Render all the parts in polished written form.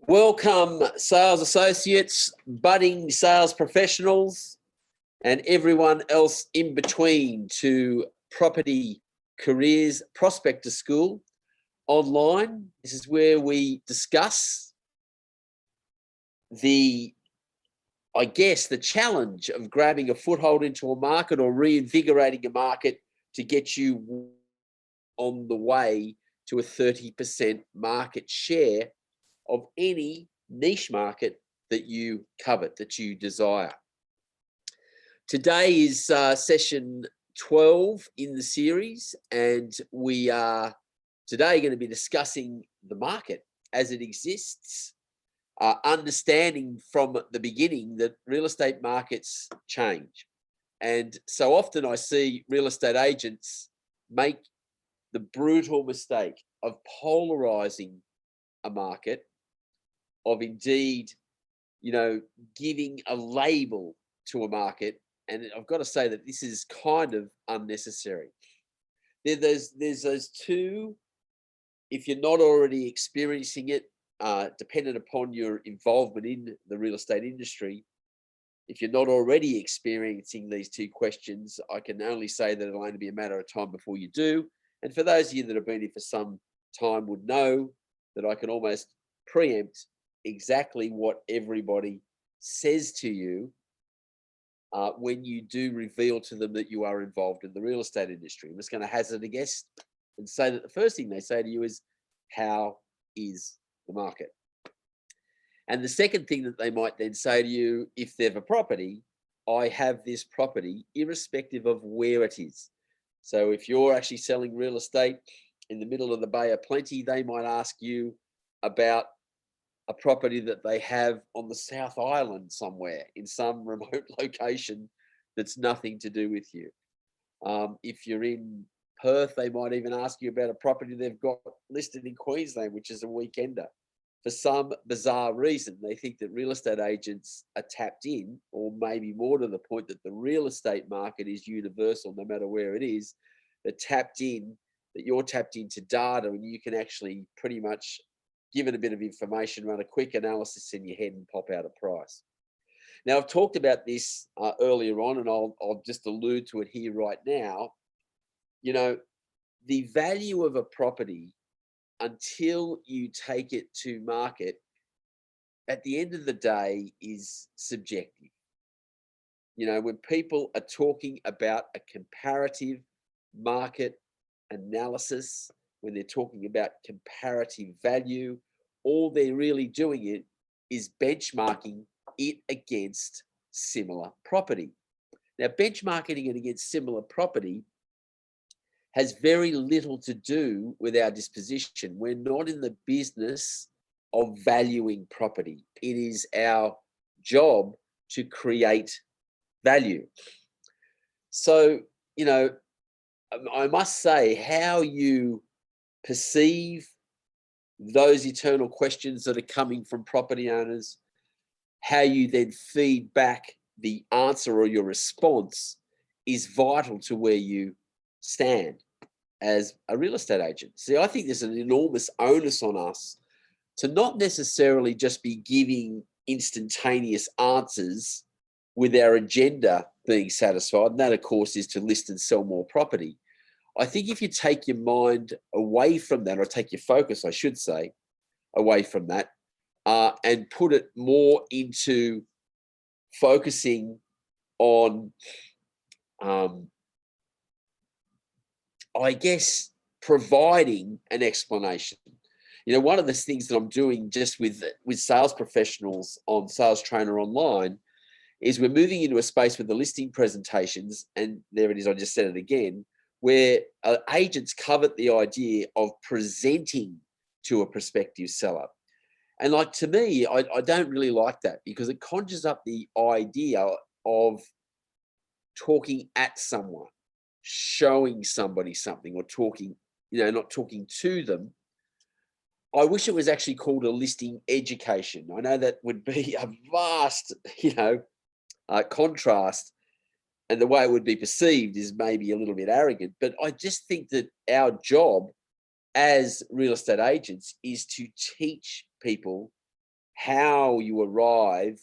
Welcome, sales associates, budding sales professionals, and everyone else in between to Property Careers Prospector School online. This is where we discuss the challenge of grabbing a foothold into a market or reinvigorating a market to get you on the way to a 30% market share of any niche market that you covet, that you desire. Today is session 12 in the series, and we are today going to be discussing the market as it exists, understanding from the beginning that real estate markets change. And so often I see real estate agents make the brutal mistake of polarizing a market, of indeed, giving a label to a market. And I've got to say that this is kind of unnecessary. There's those two, if you're not already experiencing it, dependent upon your involvement in the real estate industry, if you're not already experiencing these two questions, I can only say that it'll only be a matter of time before you do. And for those of you that have been here for some time would know that I can almost preempt exactly what everybody says to you when you do reveal to them that you are involved in the real estate industry. I'm just going to hazard a guess and say that the first thing they say to you is, how is the market? And the second thing that they might then say to you, if they have a property, I have this property irrespective of where it is. So if you're actually selling real estate in the middle of the Bay of Plenty, they might ask you about a property that they have on the South Island somewhere in some remote location that's nothing to do with you. If you're in Perth, they might even ask you about a property they've got listed in Queensland, which is a weekender. For some bizarre reason, they think that real estate agents are tapped in, or maybe more to the point that the real estate market is universal, no matter where it is, that you're tapped into data, and you can actually pretty much give it a bit of information, run a quick analysis in your head and pop out a price. Now, I've talked about this earlier on, and I'll just allude to it here right now. The value of a property until you take it to market, at the end of the day, is subjective. When people are talking about a comparative market analysis, when they're talking about comparative value, all they're really doing it is benchmarking it against similar property. Now, benchmarking it against similar property has very little to do with our disposition. We're not in the business of valuing property. It is our job to create value. So, I must say, how you perceive those eternal questions that are coming from property owners, how you then feed back the answer or your response, is vital to where you stand as a real estate agent. See, I think there's an enormous onus on us to not necessarily just be giving instantaneous answers with our agenda being satisfied. And that, of course, is to list and sell more property. I think if you take your mind away from that, or take your focus, I should say, away from that, and put it more into focusing on, providing an explanation. One of the things that I'm doing just with sales professionals on Sales Trainer Online is we're moving into a space with the listing presentations, and there it is, I just said it again, where agents covet the idea of presenting to a prospective seller. And to me, I don't really like that, because it conjures up the idea of talking at someone, showing somebody something, or talking, not talking to them. I wish it was actually called a listing education. I know that would be a vast, contrast, and the way it would be perceived is maybe a little bit arrogant, but I just think that our job as real estate agents is to teach people how you arrive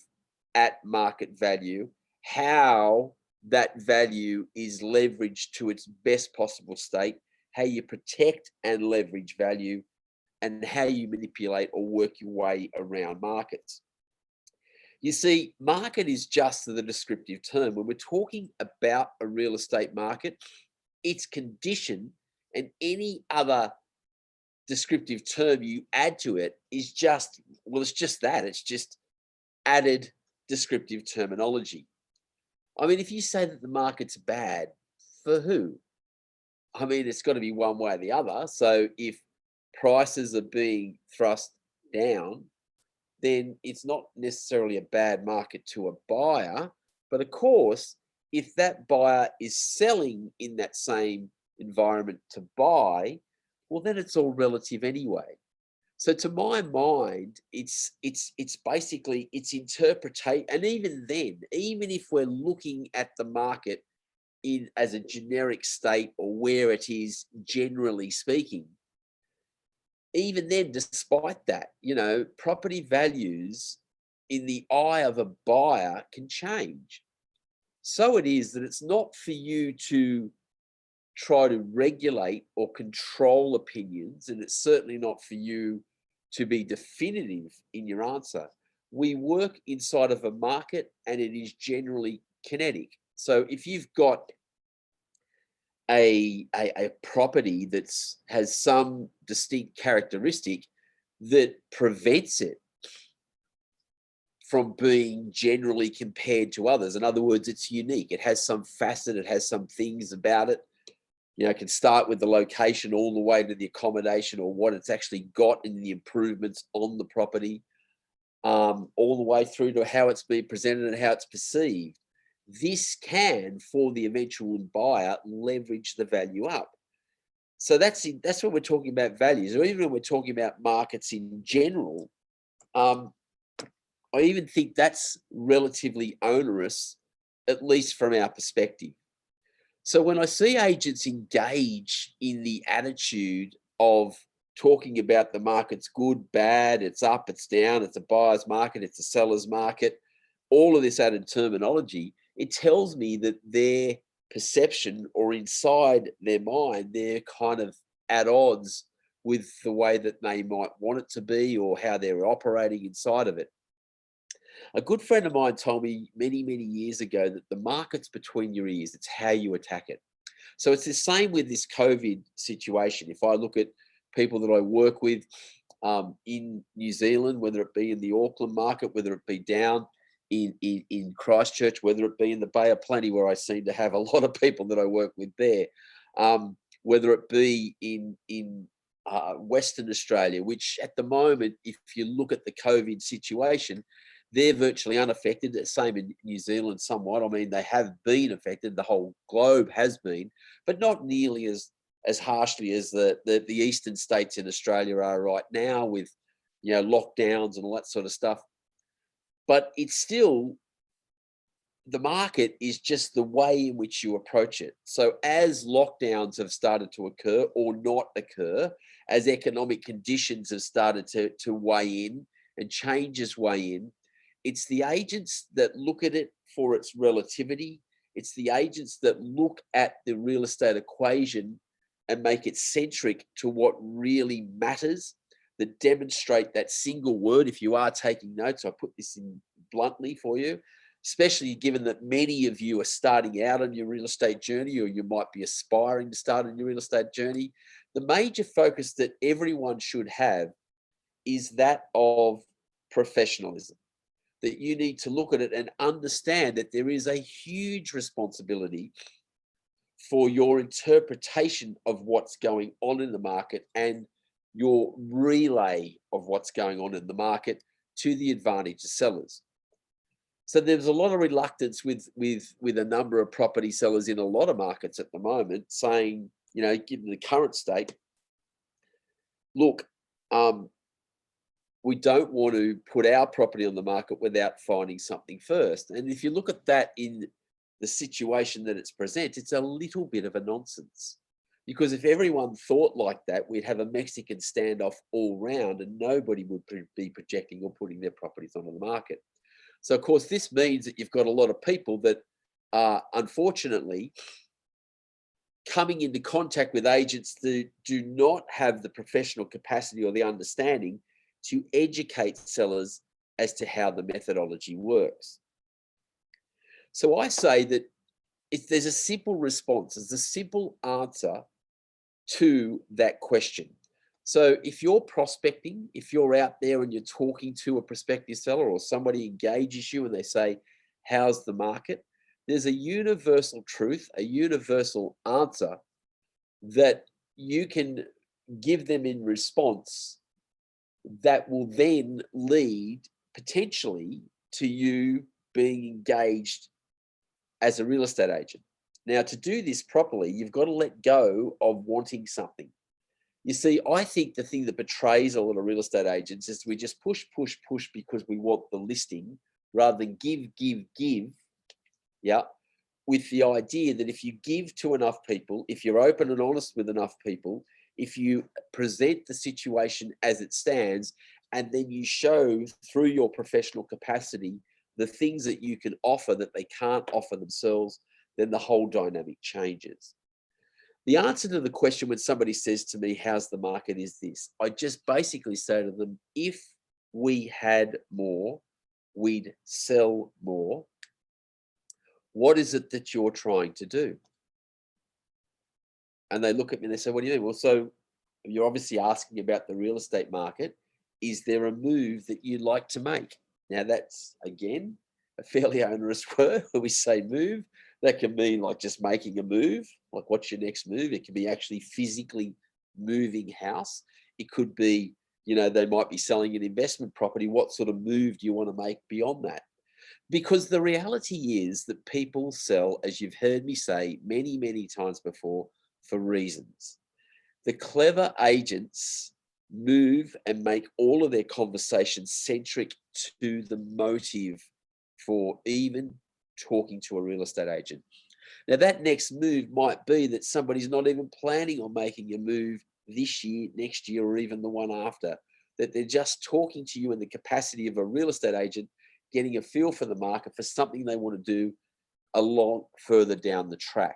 at market value, how that value is leveraged to its best possible state, how you protect and leverage value, and how you manipulate or work your way around markets. You see, market is just the descriptive term. When we're talking about a real estate market, its condition and any other descriptive term you add to it is just, well, it's just that. It's just added descriptive terminology. I mean, if you say that the market's bad, for who? I mean, it's got to be one way or the other. So if prices are being thrust down, then it's not necessarily a bad market to a buyer. But of course, if that buyer is selling in that same environment to buy, well, then it's all relative anyway. So to my mind, it's basically it's interpretation. And even then, even if we're looking at the market in as a generic state or where it is generally speaking, even then, despite that, property values in the eye of a buyer can change. So it is that it's not for you to try to regulate or control opinions, and it's certainly not for you to be definitive in your answer. We work inside of a market and it is generally kinetic. So if you've got a property that's has some distinct characteristic that prevents it from being generally compared to others. In other words, it's unique. It has some facet, it has some things about it. It can start with the location all the way to the accommodation or what it's actually got in the improvements on the property, all the way through to how it's being presented and how it's perceived. This can, for the eventual buyer, leverage the value up. So that's when we're talking about values, or even when we're talking about markets in general. I even think that's relatively onerous, at least from our perspective. So when I see agents engage in the attitude of talking about the market's good, bad, it's up, it's down, it's a buyer's market, it's a seller's market, all of this added terminology, it tells me that their perception or inside their mind, they're kind of at odds with the way that they might want it to be or how they're operating inside of it. A good friend of mine told me many, many years ago that the market's between your ears. It's how you attack it. So it's the same with this COVID situation. If I look at people that I work with in New Zealand, whether it be in the Auckland market, whether it be down in Christchurch, whether it be in the Bay of Plenty, where I seem to have a lot of people that I work with there, whether it be in Western Australia, which at the moment, if you look at the COVID situation, they're virtually unaffected. The same in New Zealand somewhat. I mean, they have been affected. The whole globe has been, but not nearly as harshly as the eastern states in Australia are right now with, lockdowns and all that sort of stuff. But it's still, the market is just the way in which you approach it. So as lockdowns have started to occur or not occur, as economic conditions have started to weigh in and changes weigh in, it's the agents that look at it for its relativity. It's the agents that look at the real estate equation and make it centric to what really matters, that demonstrate that single word. If you are taking notes, I put this in bluntly for you, especially given that many of you are starting out on your real estate journey, or you might be aspiring to start on your real estate journey. The major focus that everyone should have is that of professionalism. That you need to look at it and understand that there is a huge responsibility for your interpretation of what's going on in the market and your relay of what's going on in the market to the advantage of sellers. So there's a lot of reluctance with a number of property sellers in a lot of markets at the moment saying, given the current state, look, we don't want to put our property on the market without finding something first. And if you look at that in the situation that it's present, it's a little bit of a nonsense. Because if everyone thought like that, we'd have a Mexican standoff all round and nobody would be projecting or putting their properties onto the market. So, of course, this means that you've got a lot of people that are unfortunately coming into contact with agents that do not have the professional capacity or the understanding to educate sellers as to how the methodology works. So I say that if there's a simple response, there's a simple answer to that question. So if you're prospecting, if you're out there and you're talking to a prospective seller or somebody engages you and they say, how's the market? There's a universal truth, a universal answer that you can give them in response that will then lead potentially to you being engaged as a real estate agent. Now, to do this properly, you've got to let go of wanting something. You see, I think the thing that betrays a lot of real estate agents is we just push because we want the listing rather than give. Yeah. With the idea that if you give to enough people, if you're open and honest with enough people, if you present the situation as it stands, and then you show through your professional capacity the things that you can offer that they can't offer themselves, then the whole dynamic changes. The answer to the question when somebody says to me, how's the market, is this. I just basically say to them, if we had more, we'd sell more. What is it that you're trying to do? And they look at me and they say, what do you mean? Well, so you're obviously asking about the real estate market. Is there a move that you'd like to make? Now that's, again, a fairly onerous word when we say move. That can mean like just making a move, like what's your next move? It can be actually physically moving house. It could be, they might be selling an investment property. What sort of move do you want to make beyond that? Because the reality is that people sell, as you've heard me say many, many times before, for reasons. The clever agents move and make all of their conversations centric to the motive for even talking to a real estate agent. Now, that next move might be that somebody's not even planning on making a move this year, next year, or even the one after, that they're just talking to you in the capacity of a real estate agent, getting a feel for the market for something they want to do a lot further down the track.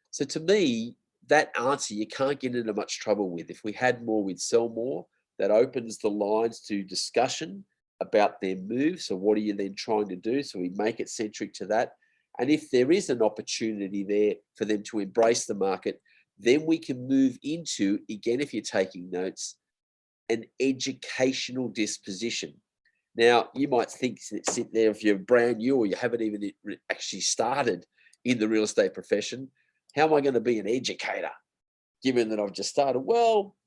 So to me, that answer you can't get into much trouble with. If we had more, we'd sell more. That opens the lines to discussion about their move. So what are you then trying to do? So we make it centric to that. And if there is an opportunity there for them to embrace the market, then we can move into, again, if you're taking notes, an educational disposition. Now, you might sit there, if you're brand new or you haven't even actually started in the real estate profession, how am I going to be an educator given that I've just started? Well,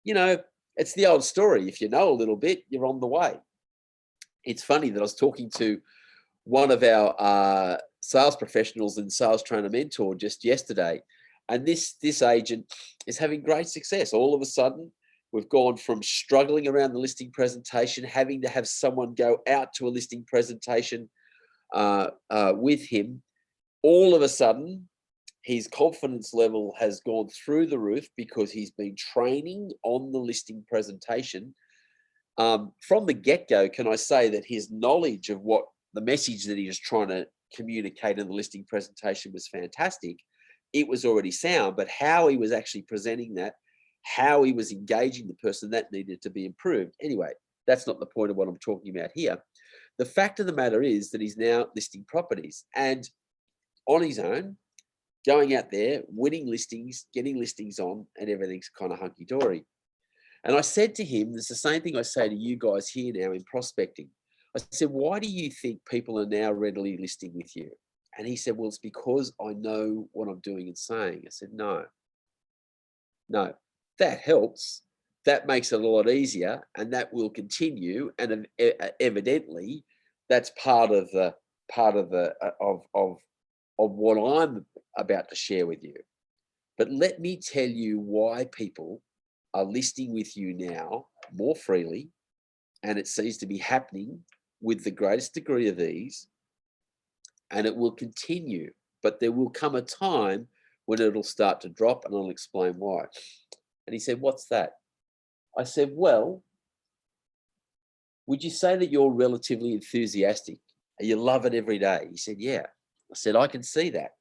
it's the old story. If you know a little bit, you're on the way. It's funny that I was talking to one of our sales professionals and sales trainer mentor just yesterday, and this agent is having great success. All of a sudden, we've gone from struggling around the listing presentation, having to have someone go out to a listing presentation with him. All of a sudden, his confidence level has gone through the roof because he's been training on the listing presentation. From the get-go, can I say that his knowledge of what the message that he was trying to communicate in the listing presentation was fantastic. It was already sound, but how he was actually presenting that, how he was engaging the person, that needed to be improved. Anyway, that's not the point of what I'm talking about here. The fact of the matter is that he's now listing properties and on his own, going out there, winning listings, getting listings on, and everything's kind of hunky-dory. And I said to him, it's the same thing I say to you guys here now in prospecting. I said, why do you think people are now readily listing with you? And he said, well, it's because I know what I'm doing and saying. I said, no, that helps. That makes it a lot easier, and that will continue. And evidently, that's part of what I'm about to share with you. But let me tell you why people are listing with you now more freely, and it seems to be happening with the greatest degree of ease, and it will continue. But there will come a time when it'll start to drop, and I'll explain why. And he said, what's that? I said, well, would you say that you're relatively enthusiastic and you love it every day? He said, yeah. I said, I can see that.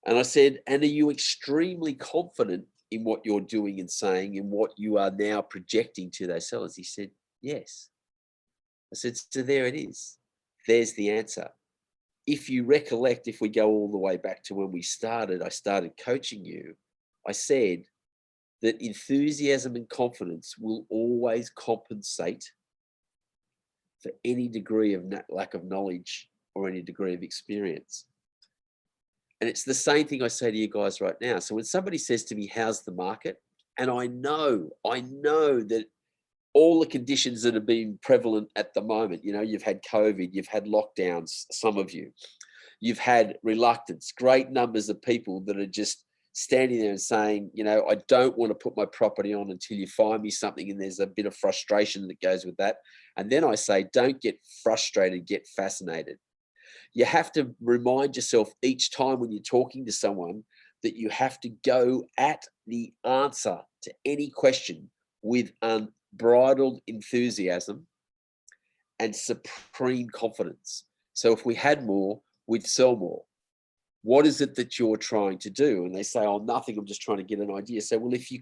And I said, and are you extremely confident in what you're doing and saying and what you are now projecting to those sellers? He said, yes. I said, so there it is. There's the answer. If you recollect, if we go all the way back to when we started, I started coaching you. I said that enthusiasm and confidence will always compensate for any degree of lack of knowledge or any degree of experience. And it's the same thing I say to you guys right now. So when somebody says to me, how's the market? And I know that all the conditions that have been prevalent at the moment, you know, you've had COVID, you've had lockdowns, some of you, you've had reluctance, great numbers of people that are just standing there and saying, you know, I don't want to put my property on until you find me something. And there's a bit of frustration that goes with that. And then I say, don't get frustrated, get fascinated. You have to remind yourself each time when you're talking to someone that you have to go at the answer to any question with unbridled enthusiasm and supreme confidence. So if we had more, we'd sell more. What is it that you're trying to do? And they say, oh, nothing, I'm just trying to get an idea. So, well, if you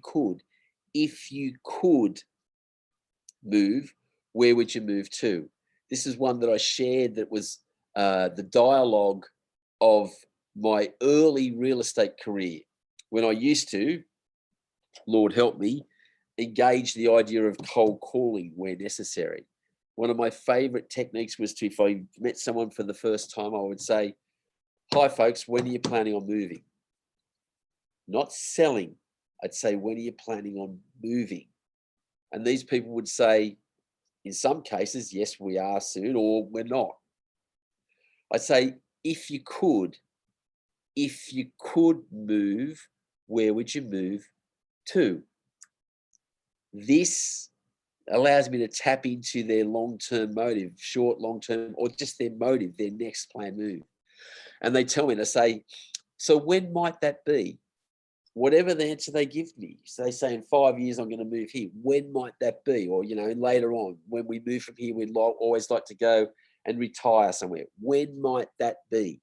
could move, where would you move to? This is one that I shared that was the dialogue of my early real estate career, when I used to, Lord help me, engage the idea of cold calling where necessary. One of my favorite techniques was to, if I met someone for the first time, I would say, hi folks, when are you planning on moving? Not selling. I'd say, when are you planning on moving? And these people would say, in some cases, yes, we are soon, or we're not. I'd say, if you could move, where would you move to? This allows me to tap into their long-term motive, short, long-term, or just their motive, their next planned move. And they tell me, to say, so when might that be? Whatever the answer they give me. So they say, in 5 years, I'm going to move here. When might that be? Or, you know, later on, when we move from here, we'd always like to go and retire somewhere. When might that be?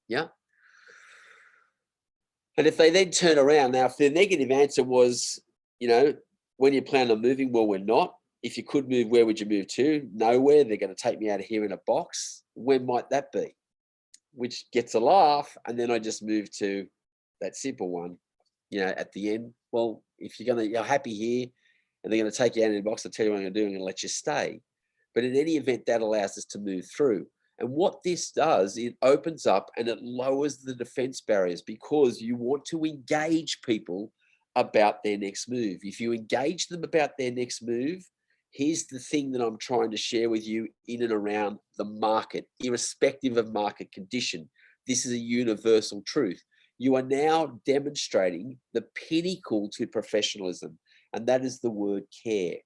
Yeah. And if they then turn around, now, if their negative answer was, you know, when you plan on moving, well, we're not. If you could move, where would you move to? Nowhere. They're going to take me out of here in a box. When might that be? Which gets a laugh. And then I just move to that simple one, you know, at the end. Well, if you're happy here and they're going to take you out in a box, I'll tell you what I'm going to do, I'm going to let you stay. But in any event, that allows us to move through. And what this does, it opens up and it lowers the defense barriers, because you want to engage people about their next move. If you engage them about their next move, here's the thing that I'm trying to share with you in and around the market, irrespective of market condition. This is a universal truth. You are now demonstrating the pinnacle to professionalism, and that is the word care.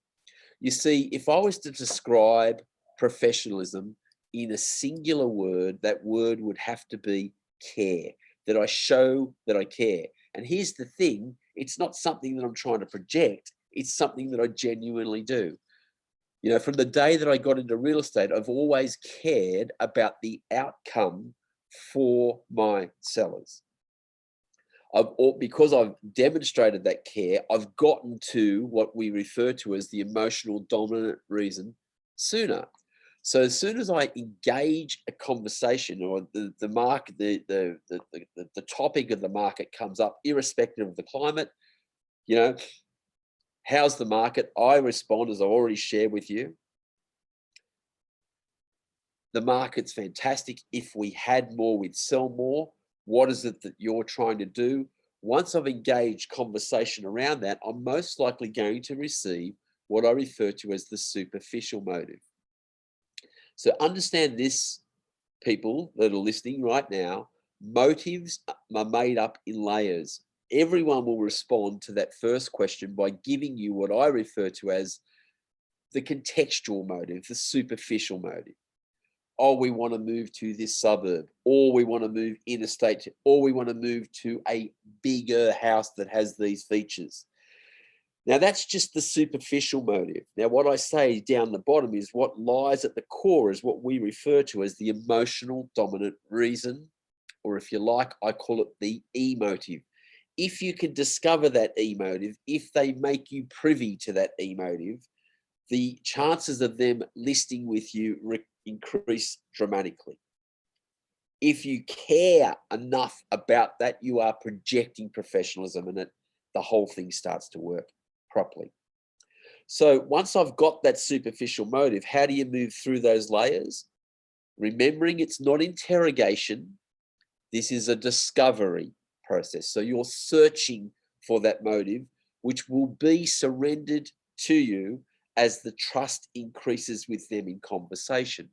You see, if I was to describe professionalism in a singular word, that word would have to be care, that I show that I care. And here's the thing, it's not something that I'm trying to project, it's something that I genuinely do. You know, from the day that I got into real estate, I've always cared about the outcome for my sellers. Because I've demonstrated that care, I've gotten to what we refer to as the emotional dominant reason sooner. So as soon as I engage a conversation, or the market, the topic of the market comes up, irrespective of the climate, you know, how's the market? I respond, as I already shared with you. The market's fantastic. If we had more, we'd sell more. What is it that you're trying to do? Once I've engaged conversation around that, I'm most likely going to receive what I refer to as the superficial motive. So understand this, people that are listening right now, motives are made up in layers. Everyone will respond to that first question by giving you what I refer to as the contextual motive, the superficial motive. oh, we want to move to this suburb, or we want to move interstate, or we want to move to a bigger house that has these features. Now, that's just the superficial motive. Now, what I say down the bottom is what lies at the core is what we refer to as the emotional dominant reason, or if you like, I call it the emotive. If you can discover that emotive, if they make you privy to that emotive, the chances of them listing with you increase dramatically. If you care enough about that, you are projecting professionalism, and the whole thing starts to work properly. So once I've got that superficial motive, how do you move through those layers? Remembering it's not interrogation. This is a discovery process. So you're searching for that motive, which will be surrendered to you as the trust increases with them in conversation.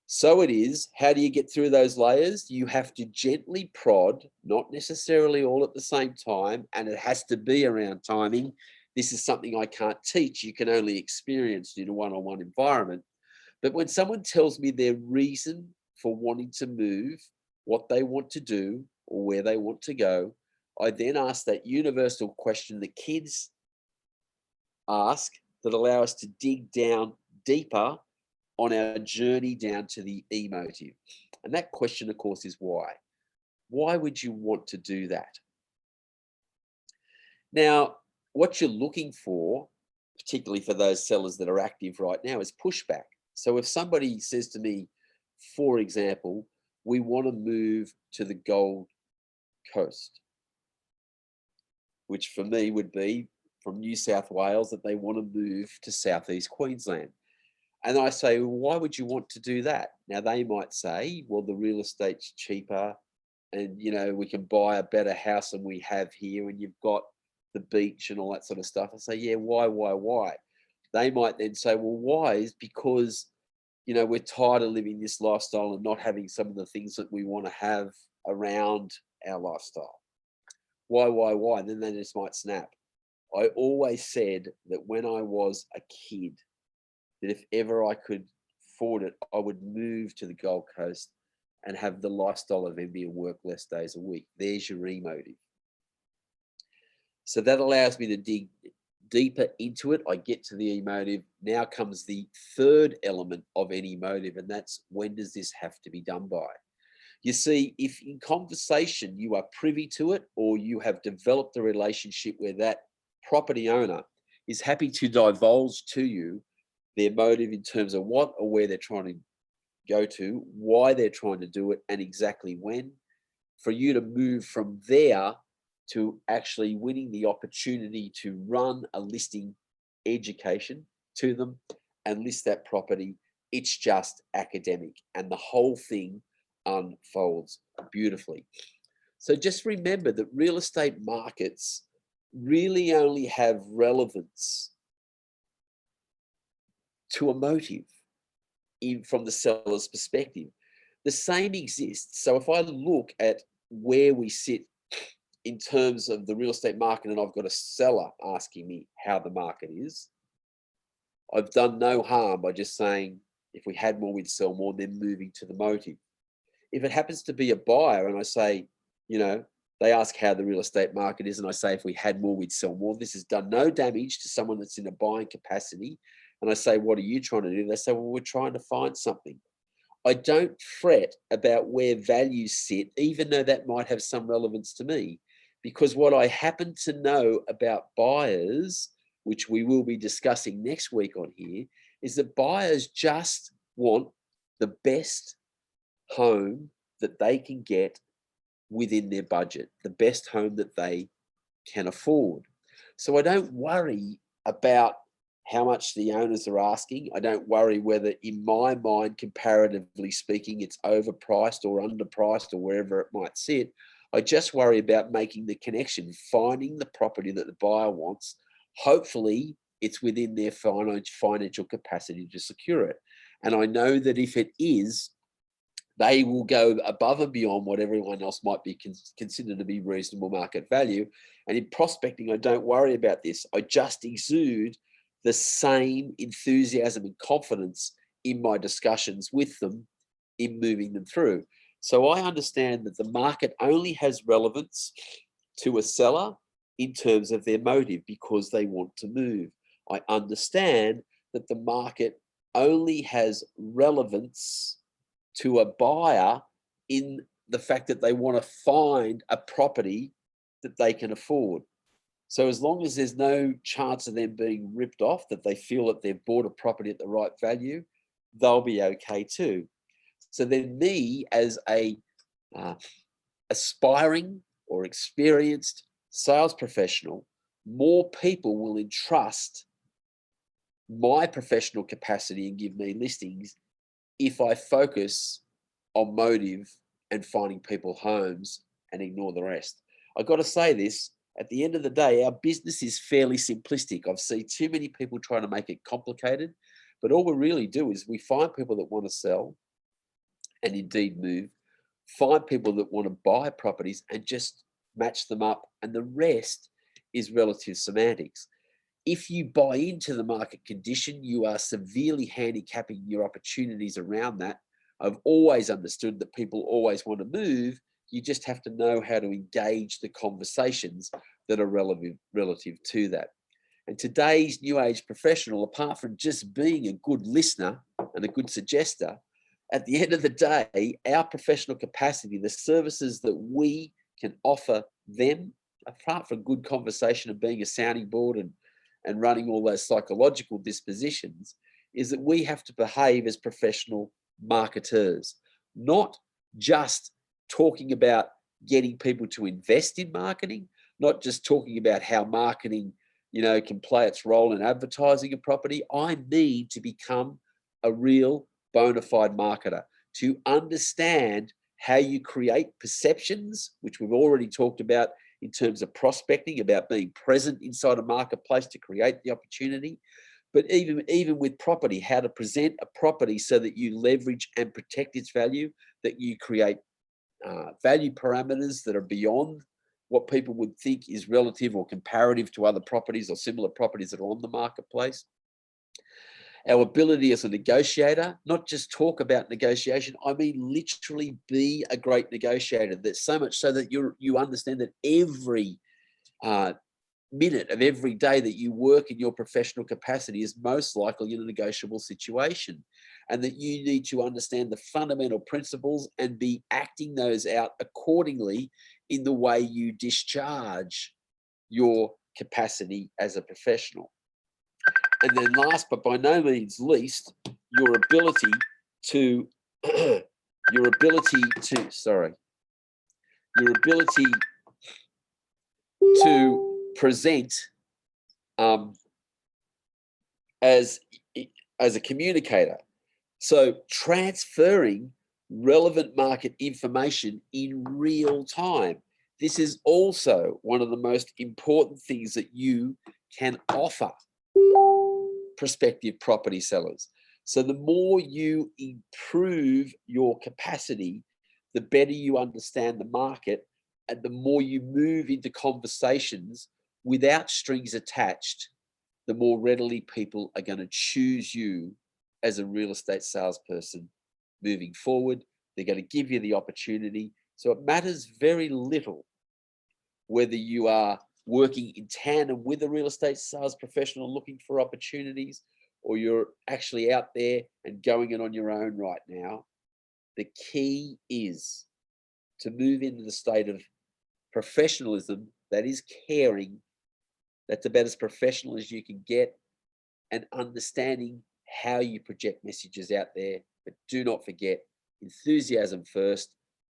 So it is, how do you get through those layers? You have to gently prod, not necessarily all at the same time, and it has to be around timing. This is something I can't teach. You can only experience in a one-on-one environment. But when someone tells me their reason for wanting to move, what they want to do, or where they want to go, I then ask that universal question that kids ask that allow us to dig down deeper on our journey down to the emotive. And that question, of course, is why. Why would you want to do that? Now, what you're looking for, particularly for those sellers that are active right now, is pushback. So if somebody says to me, for example, we want to move to the Gold Coast, which for me would be from New South Wales, that they want to move to Southeast Queensland. And I say, well, why would you want to do that? Now, they might say, well, the real estate's cheaper and, you know, we can buy a better house than we have here and you've got the beach and all that sort of stuff. I say, yeah, why? They might then say, well, why? Is because, you know, we're tired of living this lifestyle and not having some of the things that we want to have around our lifestyle. Why? And then they just might snap. I always said that when I was a kid, that if ever I could afford it, I would move to the Gold Coast and have the lifestyle of envy and work less days a week. There's your emotive. So that allows me to dig deeper into it. I get to the emotive. Now comes the third element of any motive, and that's when does this have to be done by? You see, if in conversation you are privy to it, or you have developed a relationship where that property owner is happy to divulge to you their motive in terms of what or where they're trying to go to, why they're trying to do it, and exactly when, for you to move from there to actually winning the opportunity to run a listing education to them and list that property, it's just academic, and the whole thing unfolds beautifully. So just remember that real estate markets really only have relevance to a motive from the seller's perspective. The same exists. So if I look at where we sit in terms of the real estate market and I've got a seller asking me how the market is, I've done no harm by just saying, if we had more, we'd sell more, then moving to the motive. If it happens to be a buyer and I say, you know, they ask how the real estate market is and I say, if we had more, we'd sell more. This has done no damage to someone that's in a buying capacity. And I say, what are you trying to do? They say, well, we're trying to find something. I don't fret about where values sit, even though that might have some relevance to me, because what I happen to know about buyers, which we will be discussing next week on here, is that buyers just want the best home that they can get within their budget, the best home that they can afford. So I don't worry about how much the owners are asking. I don't worry whether, in my mind, comparatively speaking, it's overpriced or underpriced or wherever it might sit. I just worry about making the connection, finding the property that the buyer wants. Hopefully, it's within their financial capacity to secure it. And I know that if it is, they will go above and beyond what everyone else might be considered to be reasonable market value. And in prospecting, I don't worry about this. I just exude the same enthusiasm and confidence in my discussions with them in moving them through. So I understand that the market only has relevance to a seller in terms of their motive because they want to move. I understand that the market only has relevance to a buyer in the fact that they want to find a property that they can afford. So as long as there's no chance of them being ripped off, that they feel that they've bought a property at the right value, they'll be okay too. So then me as a aspiring or experienced sales professional, more people will entrust my professional capacity and give me listings if I focus on motive and finding people homes and ignore the rest. I've got to say this, at the end of the day, our business is fairly simplistic. I've seen too many people trying to make it complicated, but all we really do is we find people that want to sell and indeed move, find people that want to buy properties and just match them up, and the rest is relative semantics. If you buy into the market condition, you are severely handicapping your opportunities around that. I've always understood that people always want to move. You just have to know how to engage the conversations that are relative to that. And today's new age professional, apart from just being a good listener and a good suggester, at the end of the day, our professional capacity, the services that we can offer them, apart from good conversation and being a sounding board and running all those psychological dispositions, is that we have to behave as professional marketers, not just talking about getting people to invest in marketing, not just talking about how marketing, can play its role in advertising a property. I need to become a real bona fide marketer, to understand how you create perceptions, which we've already talked about in terms of prospecting, about being present inside a marketplace to create the opportunity. But even with property, how to present a property so that you leverage and protect its value, that you create value parameters that are beyond what people would think is relative or comparative to other properties or similar properties that are on the marketplace. Our ability as a negotiator, not just talk about negotiation, I mean literally be a great negotiator. That's so much so that you understand that every minute of every day that you work in your professional capacity is most likely in a negotiable situation, and that you need to understand the fundamental principles and be acting those out accordingly in the way you discharge your capacity as a professional. And then last but by no means least, your ability to present as a communicator. So transferring relevant market information in real time. This is also one of the most important things that you can offer prospective property sellers. So the more you improve your capacity, the better you understand the market, and the more you move into conversations without strings attached, the more readily people are going to choose you as a real estate salesperson moving forward. They're going to give you the opportunity. So it matters very little whether you are working in tandem with a real estate sales professional looking for opportunities, or you're actually out there and going it on your own right now. The key is to move into the state of professionalism, that is caring, that's about as professional as you can get, and understanding how you project messages out there. But do not forget, enthusiasm first,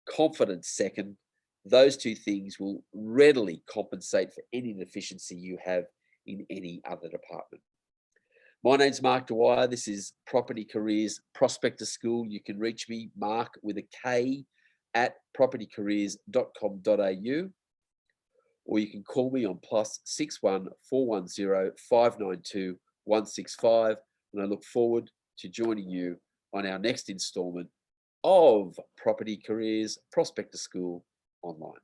confidence second. Those two things will readily compensate for any deficiency you have in any other department. My name's Mark Dwyer. This is Property Careers Prospector School. You can reach me, Mark, with a K, at propertycareers.com.au, or you can call me on +61 410 592 165. And I look forward to joining you on our next installment of Property Careers Prospector School online.